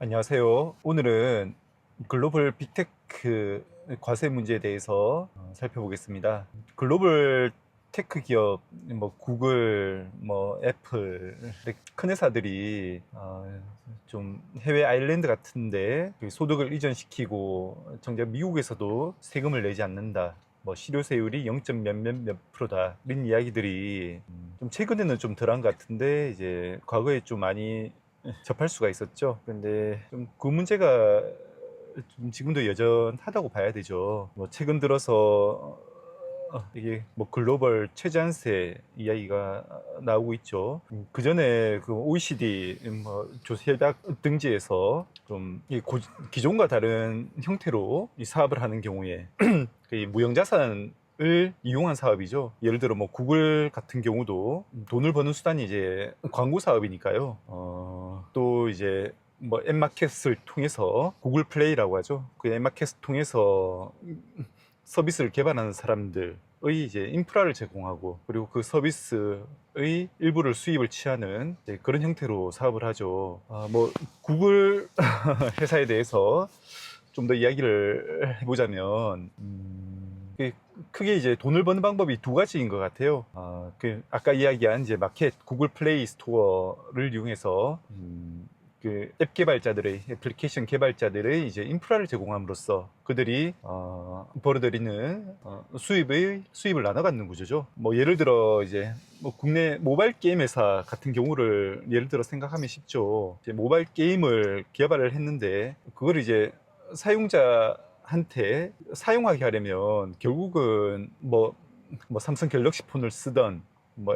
안녕하세요. 오늘은 글로벌 빅테크 과세 문제에 대해서 살펴보겠습니다. 글로벌 테크 기업, 구글, 애플, 큰 회사들이 좀 해외 아일랜드 같은데 그 소득을 이전시키고 정작 미국에서도 세금을 내지 않는다. 실효세율이 0. 몇몇 프로다. 이런 이야기들이 좀 최근에는 좀 덜한 것 같은데 이제 과거에 좀 많이 접할 수가 있었죠. 근데 좀 그 문제가 좀 지금도 여전하다고 봐야 되죠. 최근 들어서 이게 글로벌 최저세 이야기가 나오고 있죠. 그 전에 그 OECD 조세협약 등지에서 좀 기존과 다른 형태로 이 사업을 하는 경우에 그 무형자산 을 이용한 사업이죠. 예를 들어 구글 같은 경우도 돈을 버는 수단이 이제 광고 사업이니까요. 또 이제 앱마켓을 통해서 구글 플레이라고 하죠. 그 앱마켓을 통해서 서비스를 개발하는 사람들의 이제 인프라를 제공하고 그리고 그 서비스의 일부를 수입을 취하는 그런 형태로 사업을 하죠. 구글 회사에 대해서 좀 더 이야기를 해보자면 크게 이제 돈을 버는 방법이 두 가지인 것 같아요. 아까 이야기한 이제 마켓, 구글 플레이 스토어를 이용해서 그 앱 개발자들의 애플리케이션 개발자들의 이제 인프라를 제공함으로써 그들이 벌어들이는 수입을 나눠 갖는 구조죠. 예를 들어 이제 국내 모바일 게임 회사 같은 경우를 예를 들어 생각하면 쉽죠. 이제 모바일 게임을 개발을 했는데 그걸 이제 사용자한테 사용하게 하려면 결국은 삼성 갤럭시 폰을 쓰던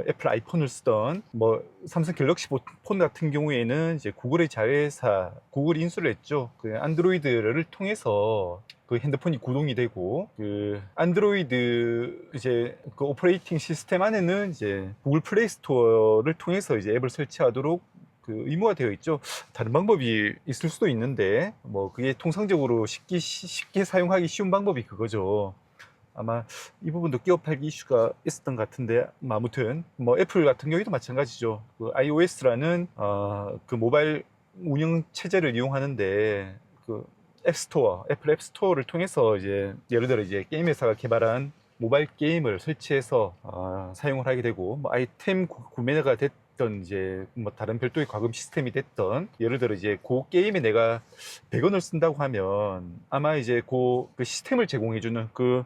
애플 아이폰을 쓰던 삼성 갤럭시 폰 같은 경우에는 이제 구글의 자회사 구글이 인수를 했죠. 그 안드로이드를 통해서 그 핸드폰이 구동이 되고 그 안드로이드 이제 그 오퍼레이팅 시스템 안에는 이제 구글 플레이 스토어를 통해서 이제 앱을 설치하도록 그 의무화 되어 있죠. 다른 방법이 있을 수도 있는데 그게 통상적으로 쉽게 사용하기 쉬운 방법이 그거죠. 아마 이 부분도 끼워 팔기 이슈가 있었던 것 같은데 아무튼 애플 같은 경우에도 마찬가지죠. 그 iOS라는 그 모바일 운영 체제를 이용하는데 그 앱스토어, 애플 앱스토어를 통해서 이제 예를 들어 이제 게임 회사가 개발한 모바일 게임을 설치해서 사용을 하게 되고 아이템 구매가 됐던 이제 다른 별도의 과금 시스템이 됐던 예를 들어 이제 그 게임에 내가 100원을 쓴다고 하면 아마 이제 그 시스템을 제공해주는 그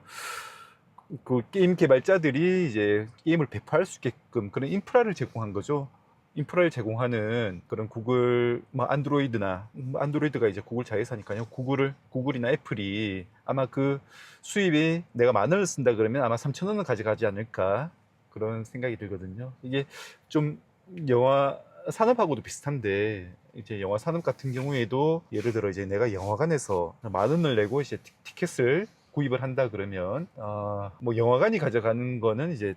게임 개발자들이 이제 게임을 배포할 수 있게끔 그런 인프라를 제공한 거죠. 인프라를 제공하는 그런 구글 안드로이드가 이제 구글 자회사니까요. 구글이나 애플이 아마 그 수입이 내가 10,000원을 쓴다 그러면 아마 3,000원을 가져가지 않을까 그런 생각이 들거든요. 이게 좀 영화 산업하고도 비슷한데 이제 영화 산업 같은 경우에도 예를 들어 이제 내가 영화관에서 10,000원을 내고 이제 티켓을 구입을 한다 그러면 영화관이 가져가는 거는 이제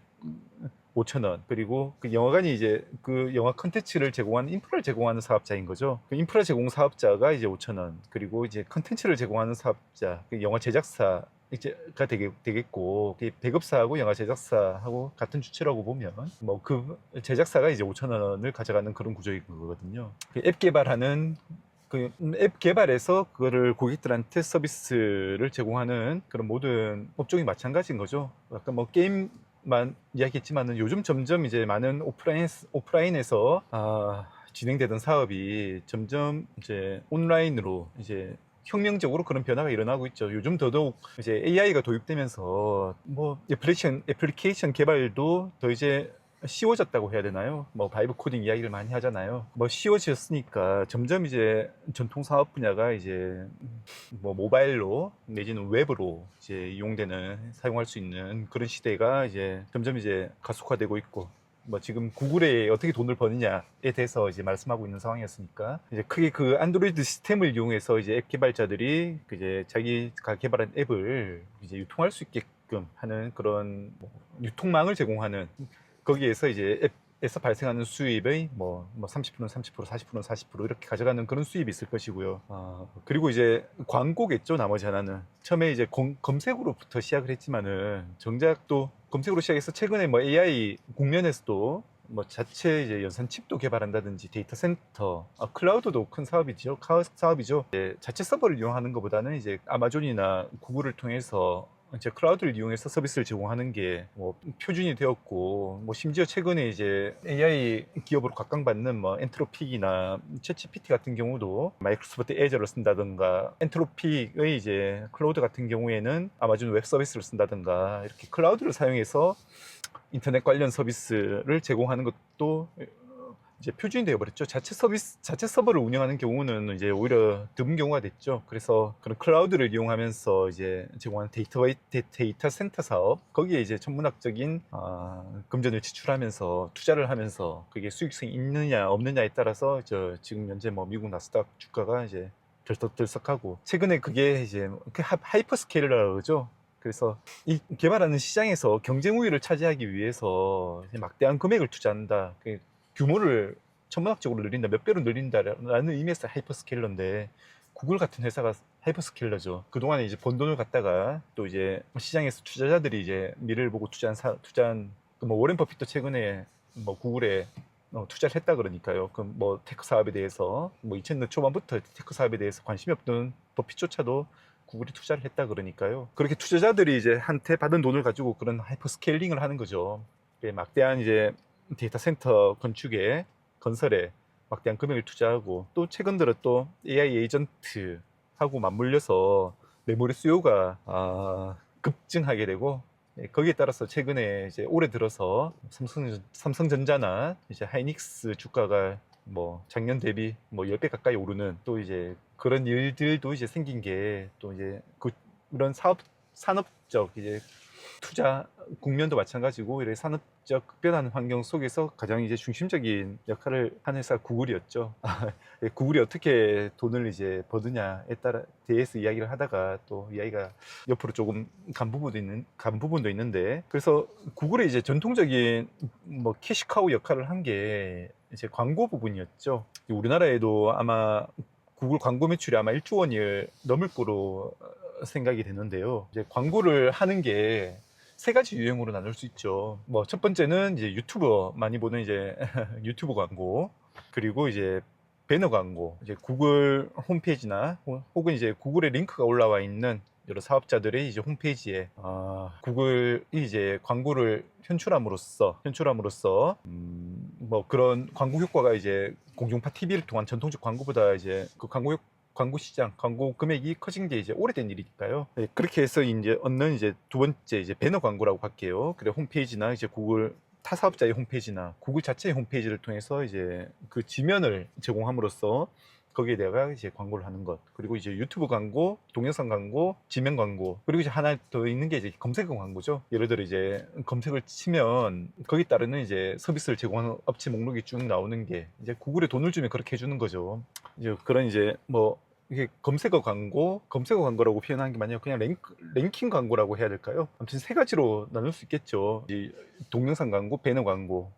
5,000원 그리고 그 영화관이 이제 그 영화 컨텐츠를 제공하는 인프라를 제공하는 사업자인 거죠. 그 인프라 제공 사업자가 이제 5,000원 그리고 이제 컨텐츠를 제공하는 사업자 그 영화 제작사 가 되겠고 배급사하고 영화 제작사하고 같은 주체라고 보면 그 제작사가 이제 5,000원을 가져가는 그런 구조인 거거든요. 앱 개발하는 그 앱 개발에서 그거를 고객들한테 서비스를 제공하는 그런 모든 업종이 마찬가지인 거죠. 아까 게임만 이야기했지만은 요즘 점점 이제 많은 오프라인에서 진행되던 사업이 점점 이제 온라인으로 이제 혁명적으로 그런 변화가 일어나고 있죠. 요즘 더더욱 이제 AI가 도입되면서 애플리케이션 개발도 더 이제 쉬워졌다고 해야 되나요? 바이브 코딩 이야기를 많이 하잖아요. 쉬워졌으니까 점점 이제 전통 사업 분야가 이제 모바일로 내지는 웹으로 이제 사용할 수 있는 그런 시대가 이제 점점 이제 가속화되고 있고 지금 구글에 어떻게 돈을 버느냐에 대해서 이제 말씀하고 있는 상황이었으니까 이제 크게 그 안드로이드 시스템을 이용해서 이제 앱 개발자들이 이제 자기가 개발한 앱을 이제 유통할 수 있게끔 하는 그런 유통망을 제공하는 거기에서 이제 앱에서 발생하는 수입의 30%는 30%, 40%는 40% 이렇게 가져가는 그런 수입이 있을 것이고요. 그리고 이제 광고겠죠. 나머지 하나는 처음에 이제 검색으로부터 시작을 했지만은 정작 또 검색으로 시작해서 최근에 AI 국면에서도 뭐 자체 이제 연산 칩도 개발한다든지 데이터 센터, 클라우드도 큰 사업이죠. 사업이죠. 이제 자체 서버를 이용하는 것보다는 이제 아마존이나 구글을 통해서 이제 클라우드를 이용해서 서비스를 제공하는 게 뭐 표준이 되었고, 뭐 심지어 최근에 이제 AI 기업으로 각광받는 뭐 엔트로픽이나 챗GPT 같은 경우도 마이크로소프트 애저를 쓴다든가, 엔트로픽의 이제 클라우드 같은 경우에는 아마존 웹 서비스를 쓴다든가, 이렇게 클라우드를 사용해서 인터넷 관련 서비스를 제공하는 것도 이제 표준이 되어버렸죠. 자체 서버를 운영하는 경우는 이제 오히려 드문 경우가 됐죠. 그래서 그런 클라우드를 이용하면서 이제 제공하는 데이터 센터 사업, 거기에 이제 천문학적인 금전을 지출하면서 투자를 하면서 그게 수익성이 있느냐 없느냐에 따라서 지금 현재 뭐 미국 나스닥 주가가 이제 들썩들썩하고, 최근에 그게 이제 하이퍼스케일러라고 그러죠. 그래서 이 개발하는 시장에서 경쟁 우위를 차지하기 위해서 막대한 금액을 투자한다. 규모를 천문학적으로 늘린다, 몇 배로 늘린다라는 의미에서 하이퍼스케일러인데, 구글 같은 회사가 하이퍼스케일러죠. 그동안에 이제 번 돈을 갖다가 또 이제 시장에서 투자자들이 이제 미래를 보고 투자한 뭐 워렌 버핏도 최근에 뭐 구글에 투자를 했다 그러니까요. 그 뭐 테크 사업에 대해서 뭐 2000년 초반부터 테크 사업에 대해서 관심이 없던 버핏조차도 구글이 투자를 했다 그러니까요. 그렇게 투자자들이 이제 한테 받은 돈을 가지고 그런 하이퍼스케일링을 하는 거죠. 막대한 이제 데이터 센터 건설에 막대한 금액을 투자하고, 또 최근 들어 또 AI 에이전트하고 맞물려서 메모리 수요가 급증하게 되고, 거기에 따라서 최근에 이제 올해 들어서 삼성전자나 이제 하이닉스 주가가 뭐 작년 대비 뭐 10배 가까이 오르는, 또 이제 그런 일들도 이제 생긴 게, 또 이제 그런 산업적 이제 투자 국면도 마찬가지고, 이래 산업적 급변하는 환경 속에서 가장 이제 중심적인 역할을 한 회사가 구글이었죠. 구글이 어떻게 돈을 이제 버느냐에 따라 대해서 이야기를 하다가 또 이야기가 옆으로 조금 간 부분도 있는데, 그래서 구글의 이제 전통적인 뭐 캐시카우 역할을 한 게 이제 광고 부분이었죠. 우리나라에도 아마 구글 광고 매출이 아마 1조 원을 넘을 거로 생각이 되는데요. 이제 광고를 하는 게 세 가지 유형으로 나눌 수 있죠. 뭐 첫 번째는 이제 유튜버 많이 보는 이제 유튜브 광고, 그리고 이제 배너 광고, 이제 구글 홈페이지나 혹은 이제 구글에 링크가 올라와 있는 여러 사업자들의 이제 홈페이지에 구글이 이제 광고를 현출함으로써 뭐 그런 광고 효과가 이제 공중파 TV를 통한 전통적 광고보다 이제 그 광고 시장, 광고 금액이 커진 게 이제 오래된 일이니까요. 네, 그렇게 해서 이제 얻는 이제 두 번째 이제 배너 광고라고 할게요. 그래 홈페이지나 이제 구글 타 사업자의 홈페이지나 구글 자체의 홈페이지를 통해서 이제 그 지면을 제공함으로써 거기에 내가 이제 광고를 하는 것, 그리고 이제 유튜브 광고, 동영상 광고, 지면 광고, 그리고 이제 하나 더 있는 게 이제 검색어 광고죠. 예를 들어 이제 검색을 치면 거기 따르는 이제 서비스를 제공하는 업체 목록이 쭉 나오는 게 이제 구글에 돈을 주면 그렇게 해주는 거죠. 이제 그런 이제 뭐 이게 검색어 광고라고 표현하는 게 맞나요? 그냥 랭킹 광고라고 해야 될까요? 아무튼 세 가지로 나눌 수 있겠죠. 이 동영상 광고, 배너 광고,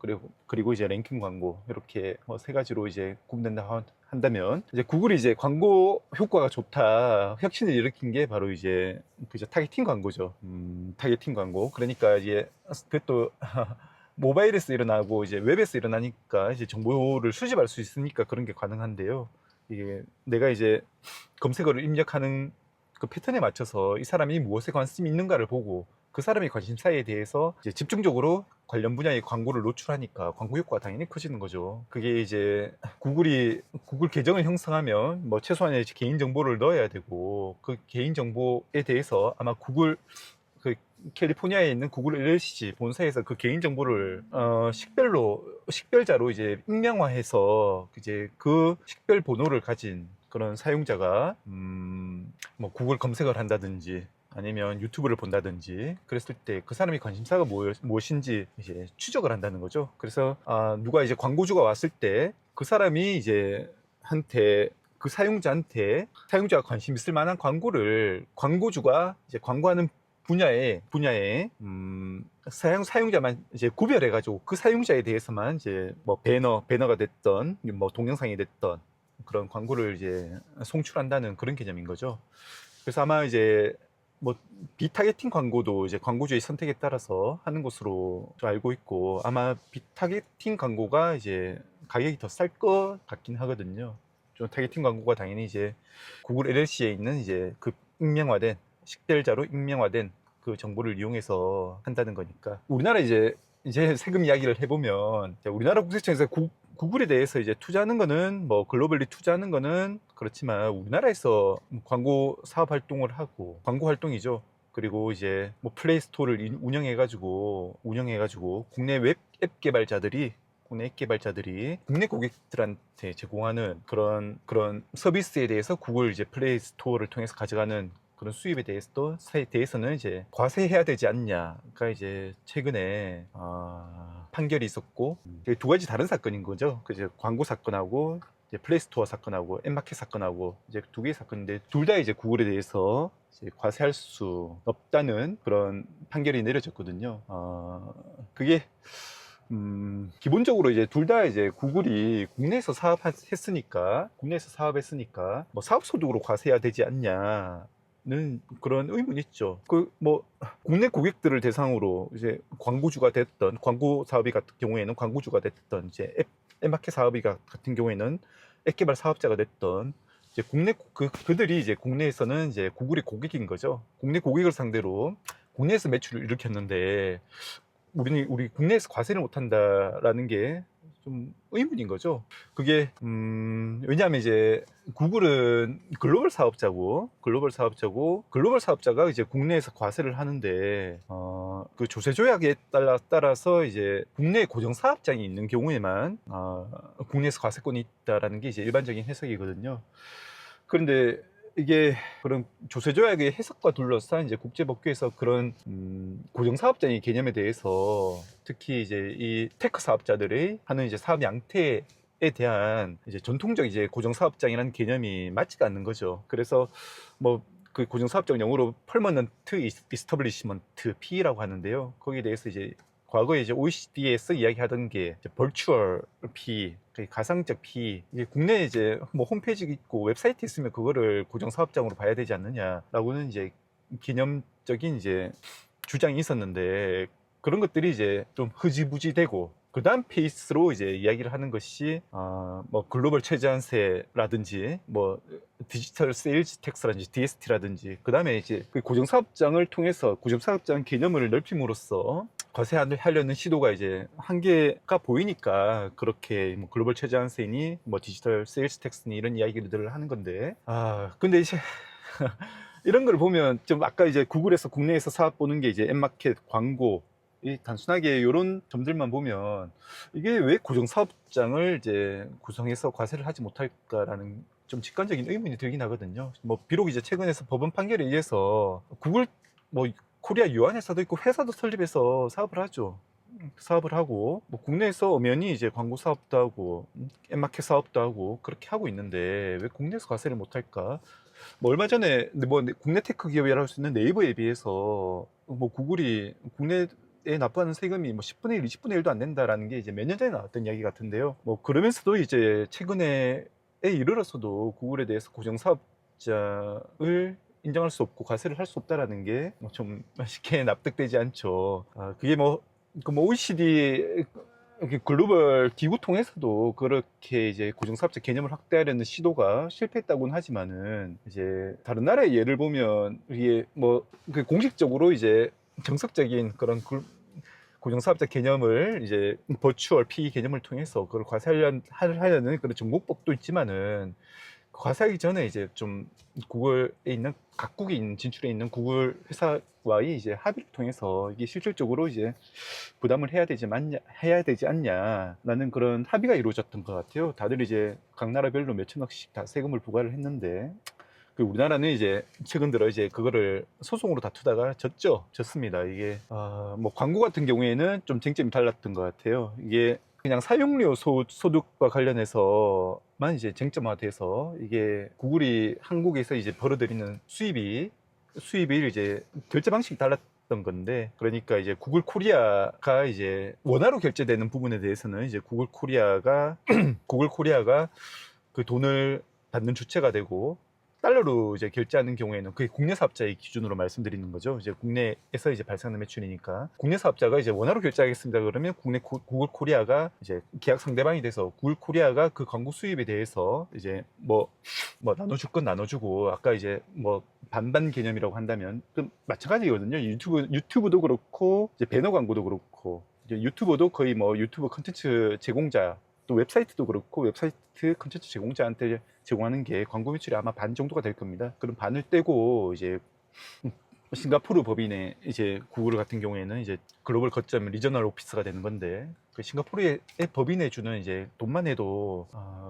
그리고 이제 랭킹 광고, 이렇게 뭐 세 가지로 이제 구분된다 한다면, 이제 구글이 이제 광고 효과가 좋다 혁신을 일으킨 게 바로 이제 그죠, 타겟팅 광고죠. 타겟팅 광고. 그러니까 이제 그것도 모바일에서 일어나고 이제 웹에서 일어나니까 이제 정보를 수집할 수 있으니까 그런 게 가능한데요. 이게 내가 이제 검색어를 입력하는 그 패턴에 맞춰서 이 사람이 무엇에 관심이 있는가를 보고 그 사람의 관심사에 대해서 이제 집중적으로 관련 분야의 광고를 노출하니까 광고 효과가 당연히 커지는 거죠. 그게 이제 구글 계정을 형성하면 뭐 최소한의 개인 정보를 넣어야 되고, 그 개인 정보에 대해서 아마 구글 그 캘리포니아에 있는 구글 LLC 본사에서 그 개인 정보를 식별자로 이제 익명화해서 이제 그 식별 번호를 가진 그런 사용자가 뭐 구글 검색을 한다든지 아니면 유튜브를 본다든지 그랬을 때 그 사람의 관심사가 무엇인지 이제 추적을 한다는 거죠. 그래서 누가 이제 광고주가 왔을 때 그 사람이 이제 그 사용자가 관심 있을 만한 광고를 광고주가 이제 광고하는 분야에 사용자만 이제 구별해가지고 그 사용자에 대해서만 이제 뭐 배너가 됐던 뭐 동영상이 됐던 그런 광고를 이제 송출한다는 그런 개념인 거죠. 그래서 아마 이제 뭐 비타겟팅 광고도 이제 광고주의 선택에 따라서 하는 것으로 좀 알고 있고, 아마 비타겟팅 광고가 이제 가격이 더 쌀 것 같긴 하거든요. 좀 타겟팅 광고가 당연히 이제 구글 LLC에 있는 이제 그 익명화된, 식별자로 익명화된 그 정보를 이용해서 한다는 거니까. 우리나라 이제 세금 이야기를 해보면, 우리나라 국세청에서 구글에 대해서 이제 투자하는 거는 뭐 글로벌리 투자하는 거는 그렇지만, 우리나라에서 광고 사업 활동을 하고, 광고 활동이죠. 그리고 이제 뭐 플레이 스토어를 운영해가지고 국내 웹 앱 개발자들이 국내 고객들한테 제공하는 그런 서비스에 대해서 구글 이제 플레이 스토어를 통해서 가져가는 그런 수입에 대해서는 이제 과세해야 되지 않냐가 이제 최근에 판결이 있었고, 두 가지 다른 사건인 거죠. 그죠? 광고 사건하고 이제 플레이스토어 사건하고 앱마켓 사건하고 이제 두 개의 사건인데, 둘 다 이제 구글에 대해서 이제 과세할 수 없다는 그런 판결이 내려졌거든요. 그게 기본적으로 이제 둘 다 이제 구글이 국내에서 사업했으니까 뭐 사업소득으로 과세해야 되지 않냐는 그런 의문이 있죠. 그 뭐 국내 고객들을 대상으로 이제 광고주가 됐던, 광고 사업이 같은 경우에는 광고주가 됐던, 이제 앱마켓 사업이 같은 경우에는 앱 개발 사업자가 됐던, 이제 국내 그들이 이제 국내에서는 이제 구글의 고객인 거죠. 국내 고객을 상대로 국내에서 매출을 일으켰는데, 우리 국내에서 과세를 못한다라는 게 좀 의문인 거죠. 그게 왜냐하면 이제 구글은 글로벌 사업자가 이제 국내에서 과세를 하는데, 그 조세 조약에 따라서 이제 국내 고정 사업장이 있는 경우에만 국내에서 과세권이 있다라는 게 이제 일반적인 해석이거든요. 그런데 이게 그런 조세조약의 해석과 둘러싼 이제 국제법규에서 그런 고정사업장의 개념에 대해서, 특히 이제 이 테크 사업자들의 하는 이제 사업 양태에 대한 이제 전통적 이제 고정사업장이라는 개념이 맞지가 않는 거죠. 그래서 뭐 그 고정사업장 영어로 Permanent Establishment Fee라고 하는데요. 거기에 대해서 이제 과거에 이제 OECD에서 이야기하던 게 Virtual Fee, 가상적 피, 이게 국내에 이제 뭐 홈페이지 있고 웹사이트 있으면 그거를 고정 사업장으로 봐야 되지 않느냐라고는 이제 개념적인 이제 주장이 있었는데, 그런 것들이 이제 좀 흐지부지되고, 그 다음 페이스로 이제 이야기를 하는 것이 뭐 글로벌 최저한세라든지 뭐 디지털 세일즈 텍스라든지 DST라든지, 그 다음에 이제 그 고정사업장을 통해서 고정사업장 개념을 넓힘으로써 과세하려는 시도가 이제 한계가 보이니까, 그렇게 뭐 글로벌 최저한세니 뭐 디지털 세일즈 텍스니 이런 이야기들을 하는 건데, 근데 이제 이런 걸 보면 좀, 아까 이제 구글에서 국내에서 사업 보는 게 이제 앱마켓 광고, 이 단순하게 이런 점들만 보면 이게 왜 고정사업장을 이제 구성해서 과세를 하지 못할까라는 좀 직관적인 의문이 들긴 하거든요. 뭐 비록 이제 최근에서 법원 판결에 의해서 구글 뭐 코리아 유한 회사도 있고 회사도 설립해서 사업을 하죠. 사업을 하고 뭐 국내에서 엄연히 이제 광고 사업도 하고 앱마켓 사업도 하고 그렇게 하고 있는데, 왜 국내에서 과세를 못할까? 뭐 얼마 전에 뭐 국내 테크 기업이라고 할 수 있는 네이버에 비해서 뭐 구글이 국내에 납부하는 세금이 뭐 10분의 1, 20분의 1도 안 된다라는 게 이제 몇 년 전에 나왔던 이야기 같은데요. 뭐 그러면서도 이제 최근에 이르러서도 구글에 대해서 고정사업자를 인정할 수 없고 과세를 할 수 없다라는 게 좀 쉽게 납득되지 않죠. 그게 뭐 OECD 글로벌 기구 통해서도 그렇게 이제 고정사업자 개념을 확대하려는 시도가 실패했다고는 하지만은, 이제 다른 나라의 예를 보면 이게 뭐 공식적으로 이제 정석적인 그런 고정사업자 개념을 이제 버추얼 P 개념을 통해서 그걸 과세하려는 그런 정보법도 있지만은, 과세하기 전에 이제 좀 구글에 있는 각국에 있는 진출해 있는 구글 회사와의 이제 합의를 통해서 이게 실질적으로 이제 부담을 해야 되지 않냐라는 그런 합의가 이루어졌던 것 같아요. 다들 이제 각 나라별로 몇 천억씩 다 세금을 부과를 했는데, 그 우리나라는 이제 최근 들어 이제 그거를 소송으로 다투다가 졌습니다. 이게 뭐 광고 같은 경우에는 좀 쟁점이 달랐던 것 같아요. 이게 그냥 사용료 소득과 관련해서만 이제 쟁점화돼서, 이게 구글이 한국에서 이제 벌어들이는 수입이 이제 결제 방식이 달랐던 건데, 그러니까 이제 구글 코리아가 이제 원화로 결제되는 부분에 대해서는 이제 구글 코리아가 그 돈을 받는 주체가 되고, 달러로 이제 결제하는 경우에는 그게 국내 사업자의 기준으로 말씀드리는 거죠. 이제 국내에서 이제 발생하는 매출이니까 국내 사업자가 이제 원화로 결제하겠습니다. 그러면 국내 구글 코리아가 이제 계약 상대방이 돼서 구글 코리아가 그 광고 수입에 대해서 이제 뭐 나눠줄 건 나눠주고 아까 이제 뭐 반반 개념이라고 한다면 그 마찬가지거든요. 유튜브도 그렇고 이제 배너 광고도 그렇고 이제 유튜버도 거의 뭐 유튜브 컨텐츠 제공자 또 웹사이트도 그렇고 웹사이트 컨텐츠 제공자한테 제공하는 게 광고 매출이 아마 반 정도가 될 겁니다. 그럼 반을 떼고 이제 싱가포르 법인의 이제 구글 같은 경우에는 이제 글로벌 거점 리저널 오피스가 되는 건데 그 싱가포르의 법인에 주는 이제 돈만 해도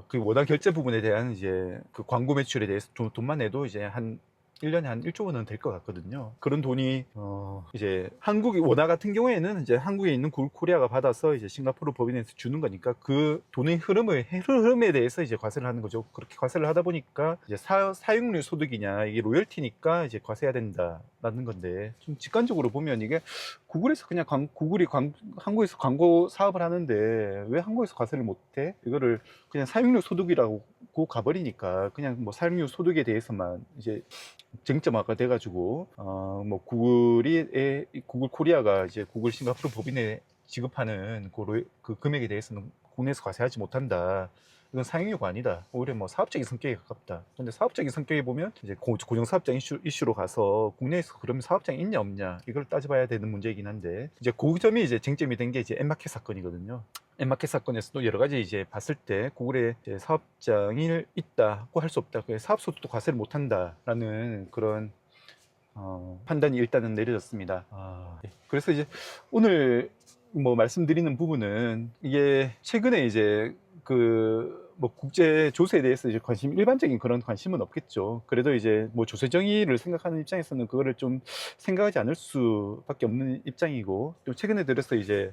그 원화 결제 부분에 대한 이제 그 광고 매출에 대해서 돈만 해도 이제 한 1년에 한 1조 원은 될 것 같거든요. 그런 돈이 이제 한국 원화 같은 경우에는 이제 한국에 있는 구글 코리아가 받아서 이제 싱가포르 법인에서 주는 거니까 그 돈의 흐름에 대해서 이제 과세를 하는 거죠. 그렇게 과세를 하다 보니까 이제 사용료 소득이냐 이게 로열티니까 이제 과세해야 된다라는 건데 좀 직관적으로 보면 이게 구글에서 그냥 구글이 한국에서 광고 사업을 하는데 왜 한국에서 과세를 못해? 이거를 그냥 사용료 소득이라고 가버리니까 그냥 뭐 사용료 소득에 대해서만 이제 쟁점화가 돼가지고 뭐 구글 코리아가 이제 구글 싱가포르 법인에 지급하는 그 금액에 대해서는 국내에서 과세하지 못한다. 이건 사용료가 아니다. 오히려 뭐 사업적인 성격에 가깝다. 근데 사업적인 성격에 보면 이제 고정사업장 이슈로 가서 국내에서 그러면 사업장이 있냐 없냐 이걸 따져봐야 되는 문제이긴 한데 이제 그 점이 이제 쟁점이 된 게 이제 엠마켓 사건이거든요. 엠마켓 사건에서도 여러 가지 이제 봤을 때 구글에 이제 사업장이 있다고 할 수 없다. 사업소득도 과세를 못한다라는 그런 판단이 일단은 내려졌습니다. 그래서 이제 오늘 뭐 말씀드리는 부분은 이게 최근에 이제 그 뭐 국제 조세에 대해서 이제 일반적인 그런 관심은 없겠죠. 그래도 이제 뭐 조세 정의를 생각하는 입장에서는 그거를 좀 생각하지 않을 수밖에 없는 입장이고 또 최근에 들어서 이제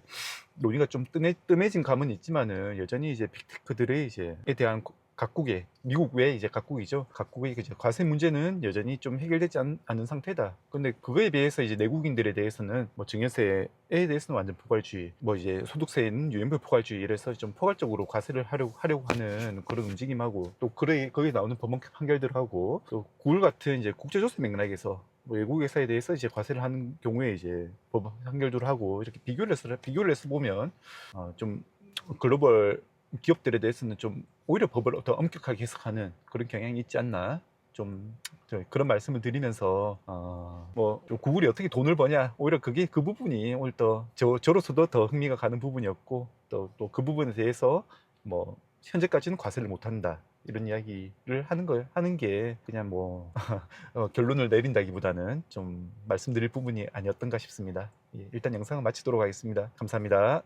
논의가 좀 뜸해진 감은 있지만은 여전히 이제 빅테크들의 이제에 대한 각국의 미국 외 이제 각국이죠. 각국의 이제 과세 문제는 여전히 좀 해결되지 않은 상태다. 근데 그거에 비해서 이제 내국인들에 대해서는 뭐 증여세에 대해서는 완전 포괄주의, 뭐 이제 소득세는 유연별 포괄주의 이래서 좀 포괄적으로 과세를 하려고 하는 그런 움직임하고 또 거기에 나오는 법원 판결들하고 또 구글 같은 이제 국제조세 맥락에서 뭐 외국 회사에 대해서 이제 과세를 하는 경우에 이제 법 판결들을 하고 이렇게 비교를 해서 보면 좀 글로벌 기업들에 대해서는 좀 오히려 법을 더 엄격하게 해석하는 그런 경향이 있지 않나 좀 그런 말씀을 드리면서 뭐 구글이 어떻게 돈을 버냐 오히려 그 부분이 오히려 더 저로서도 더 흥미가 가는 부분이었고 또 그 부분에 대해서 뭐 현재까지는 과세를 못한다 이런 이야기를 하는 게 그냥 뭐 결론을 내린다기보다는 좀 말씀드릴 부분이 아니었던가 싶습니다. 예, 일단 영상을 마치도록 하겠습니다. 감사합니다.